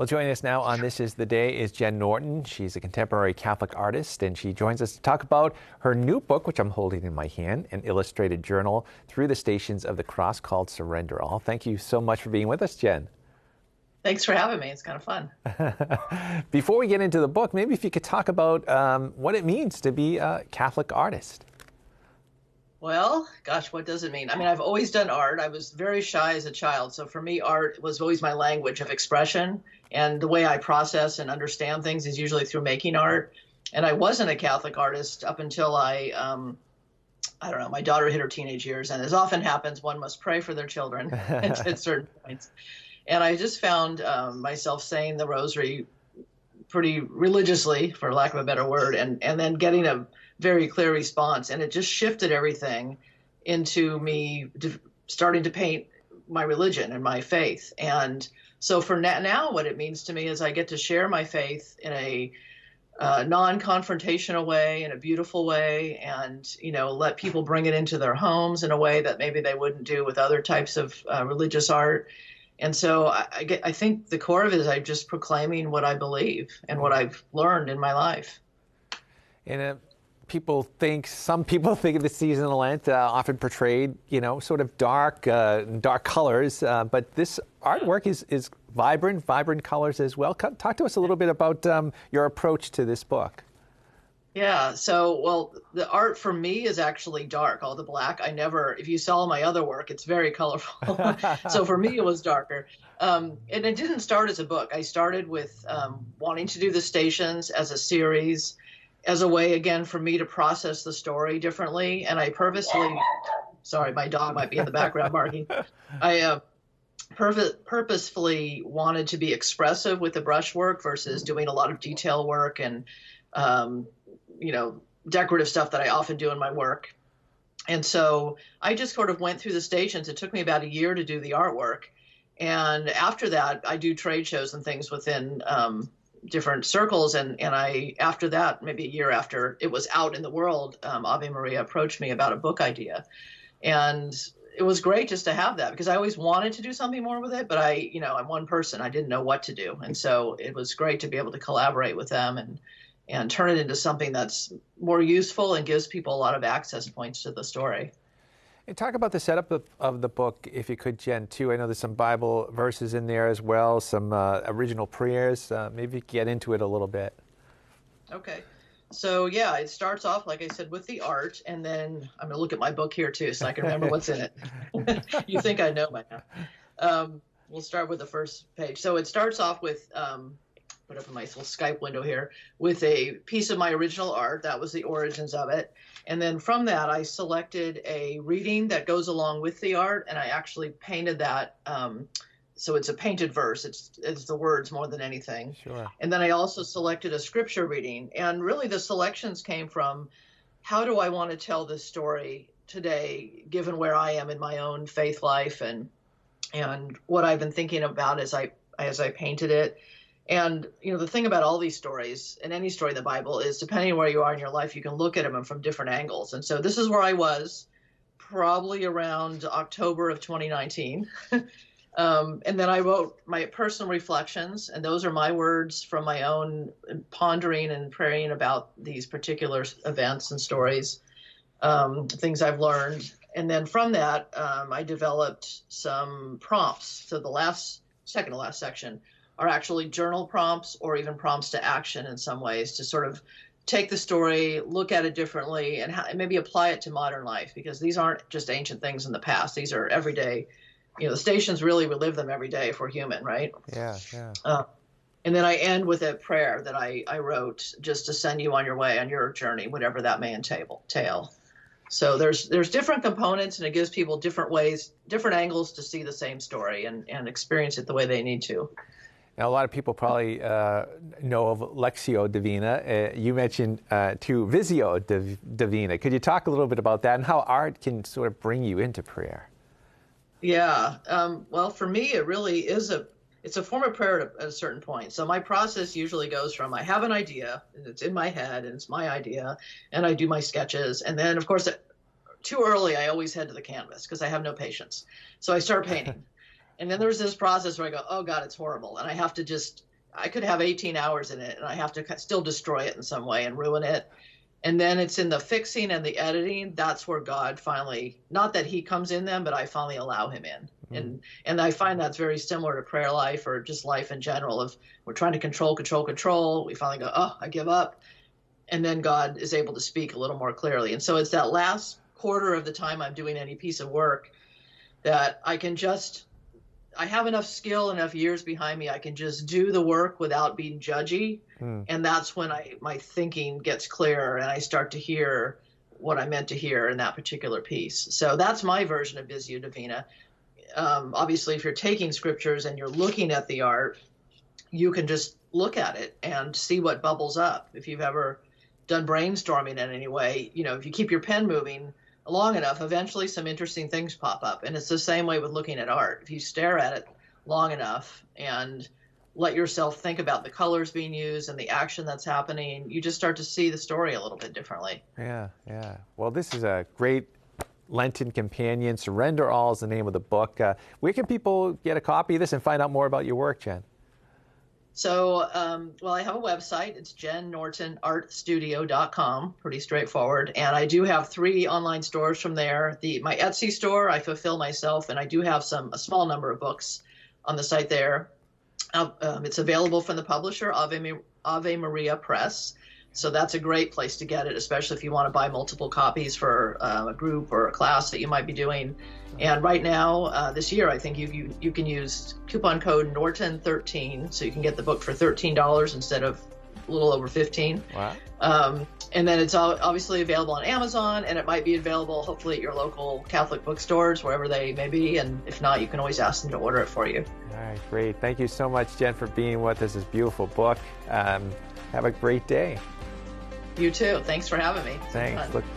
Well, joining us now on This Is the Day is Jen Norton. She's a contemporary Catholic artist, and she joins us to talk about her new book, which I'm holding in my hand, an illustrated journal through the Stations of the Cross called Surrender All. Thank you so much for being with us, Jen. Thanks for having me. It's kind of fun. Before we get into the book, maybe if you could talk about what it means to be a Catholic artist. Well, gosh, what does it mean? I mean, I've always done art. I was very shy as a child. So for me, art was always my language of expression. And the way I process and understand things is usually through making art. And I wasn't a Catholic artist up until I don't know, my daughter hit her teenage years. And as often happens, one must pray for their children at certain points. And I just found myself saying the rosary pretty religiously, for lack of a better word, and then getting a very clear response. And it just shifted everything into me starting to paint my religion and my faith. And so for now, what it means to me is I get to share my faith in a non-confrontational way, in a beautiful way, and, let people bring it into their homes in a way that maybe they wouldn't do with other types of religious art. And so I think the core of it is I'm just proclaiming what I believe and what I've learned in my life. And some people think of the season of Lent often portrayed, sort of dark colors, but this artwork is vibrant colors as well. Talk to us a little bit about your approach to this book. Yeah, well, the art for me is actually dark, all the black. If you saw my other work, it's very colorful. So for me, it was darker. And it didn't start as a book. I started with wanting to do the stations as a series, as a way, again, for me to process the story differently. And I purposely, sorry, my dog might be in the background barking. I purposefully wanted to be expressive with the brushwork versus doing a lot of detail work and decorative stuff that I often do in my work. And so I just sort of went through the stations. It took me about a year to do the artwork. And after that, I do trade shows and things within different circles. And after that, maybe a year after it was out in the world, Ave Maria approached me about a book idea. And it was great just to have that because I always wanted to do something more with it. But I'm one person. I didn't know what to do. And so it was great to be able to collaborate with them and turn it into something that's more useful and gives people a lot of access points to the story. And talk about the setup of the book, if you could, Jen, too. I know there's some Bible verses in there as well, some original prayers. Maybe you could get into it a little bit. Okay. So, yeah, it starts off, like I said, with the art, and then I'm going to look at my book here, too, so I can remember what's in it. You think I know by now. We'll start with the first page. So it starts off with... put up in my little Skype window here, with a piece of my original art. That was the origins of it. And then from that, I selected a reading that goes along with the art, and I actually painted that. So it's a painted verse. It's the words more than anything. Sure. And then I also selected a scripture reading. And really the selections came from how do I want to tell this story today, given where I am in my own faith life and what I've been thinking about as I painted it. And, the thing about all these stories and any story in the Bible is depending on where you are in your life, you can look at them from different angles. And so this is where I was probably around October of 2019. And then I wrote my personal reflections, and those are my words from my own pondering and praying about these particular events and stories, things I've learned. And then from that, I developed some prompts. So the second to last section are actually journal prompts or even prompts to action in some ways to sort of take the story, look at it differently, and maybe apply it to modern life, because these aren't just ancient things in the past. These are everyday, the stations really relive them every day if we're human, right? Yeah. And then I end with a prayer that I wrote just to send you on your way, on your journey, whatever that may entail. So there's different components, and it gives people different ways, different angles to see the same story and experience it the way they need to. Now, a lot of people probably know of Lectio Divina. You mentioned, too, Visio Divina. Could you talk a little bit about that and how art can sort of bring you into prayer? Yeah. Well, for me, it really is it's a form of prayer at a certain point. So my process usually goes from I have an idea, and it's in my head, and it's my idea, and I do my sketches. And then, of course, too early, I always head to the canvas because I have no patience. So I start painting. And then there's this process where I go, oh, God, it's horrible. And I have to just I could have 18 hours in it and I have to still destroy it in some way and ruin it. And then it's in the fixing and the editing. That's where God finally, not that he comes in them, but I finally allow him in. And I find that's very similar to prayer life or just life in general. If we're trying to control, we finally go, oh, I give up. And then God is able to speak a little more clearly. And so it's that last quarter of the time I'm doing any piece of work that I have enough skill, enough years behind me, I can just do the work without being judgy. And that's when my thinking gets clearer and I start to hear what I meant to hear in that particular piece. So that's my version of Visio Divina. Obviously, if you're taking scriptures and you're looking at the art, you can just look at it and see what bubbles up. If you've ever done brainstorming in any way, if you keep your pen moving long enough, eventually some interesting things pop up. And it's the same way with looking at art. If you stare at it long enough and let yourself think about the colors being used and the action that's happening, you just start to see the story a little bit differently. Yeah. Well, this is a great Lenten companion. Surrender All is the name of the book. Where can people get a copy of this and find out more about your work, Jen? So, I have a website. It's jennortonartstudio.com. Pretty straightforward. And I do have 3 online stores from there. My Etsy store, I fulfill myself, and I do have a small number of books on the site there. It's available from the publisher, Ave Maria Press. So that's a great place to get it, especially if you want to buy multiple copies for a group or a class that you might be doing. And right now, this year, I think you can use coupon code Norton13, so you can get the book for $13 instead of a little over $15. Wow. And then it's obviously available on Amazon, and it might be available hopefully at your local Catholic bookstores, wherever they may be. And if not, you can always ask them to order it for you. All right, great. Thank you so much, Jen, for being with us. This beautiful book. Have a great day. You too. Thanks for having me. Thanks. Look